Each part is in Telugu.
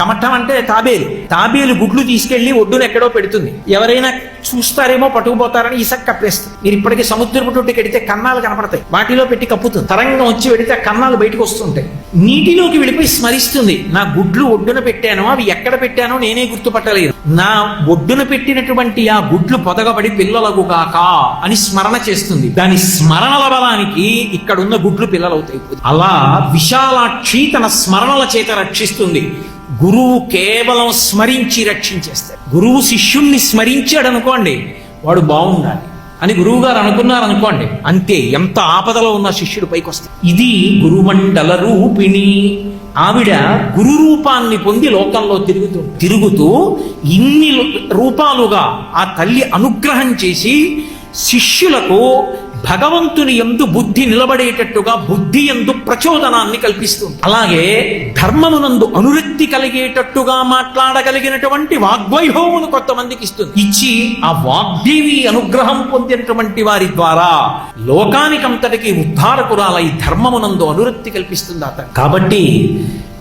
కమట్టం అంటే తాబేలు. తాబేలు గుడ్లు తీసుకెళ్లి ఒడ్డున ఎక్కడో పెడుతుంది. ఎవరైనా చూస్తారేమో పట్టుకుపోతారని ఇసక్ కప్పేస్తుంది. మీరు ఇప్పటికీ సముద్రపు టొట్టుకి వెడితే కన్నాలు కనపడతాయి, వాటిలో పెట్టి కప్పుతుంది. తరంగం వచ్చి వెడితే ఆ కన్నాలు బయటకు వస్తుంటాయి. నీటిలోకి వెళ్ళిపోయి స్మరిస్తుంది, నా గుడ్లు ఒడ్డున పెట్టానో అవి ఎక్కడ పెట్టానో నేనే గుర్తుపట్టలేదు, నా ఒడ్డున పెట్టినటువంటి ఆ గుడ్లు పొదగబడి పిల్లలకు కాక అని స్మరణ చేస్తుంది. దాని స్మరణల బలానికి ఇక్కడున్న గుడ్లు పిల్లలవుతాయి. అలా విశాలాక్షి తన స్మరణల చేత రక్షిస్తుంది. గురువు కేవలం స్మరించి రక్షించేస్తారు. గురువు శిష్యుణ్ణి స్మరించాడు అనుకోండి, వాడు బాగుండాలి అని గురువు గారు అనుకున్నారు అనుకోండి, అంతే, ఎంత ఆపదలో ఉన్న శిష్యుడు పైకి వస్తాడు. ఇది గురుమండల రూపిణి. ఆవిడ గురు రూపాన్ని పొంది లోకంలో తిరుగుతూ ఇన్ని రూపాలుగా ఆ తల్లి అనుగ్రహం చేసి శిష్యులకు భగవంతుని యందు బుద్ధి నిలబడేటట్టుగా బుద్ధి యందు ప్రచోదనాన్ని కల్పిస్తుంది. అలాగే ధర్మమునందు అనురక్తి కలిగేటట్టుగా మాట్లాడగలిగినటువంటి వాగ్వైభవమును కొంతమందికి ఇస్తుంది. ఇచ్చి ఆ వాగ్దేవి అనుగ్రహం పొందినటువంటి వారి ద్వారా లోకానికంతటికి ఉద్ధారకురాలై ధర్మమునందు అనురక్తి కల్పిస్తుంది అత. కాబట్టి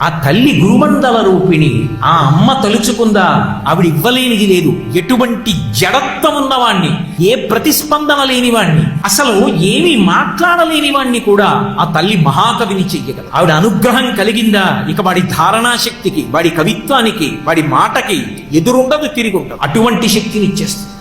ఆ తల్లి గురుమండల రూపిణి. ఆ అమ్మ తలుచుకుందా, ఆవిడ ఇవ్వలేనిది లేదు. ఎటువంటి జడత్వం ఉన్నవాణ్ణి, ఏ ప్రతిస్పందన లేనివాణ్ణి, అసలు ఏమీ మాట్లాడలేని వాణ్ణి కూడా ఆ తల్లి మహాకవిని చెయ్యగలదు. ఆవిడ అనుగ్రహం కలిగిందా, ఇక వాడి ధారణాశక్తికి, వాడి కవిత్వానికి, వాడి మాటకి ఎదురుండదు, తిరిగి ఉండదు. అటువంటి శక్తిని ఇచ్చేస్తుంది.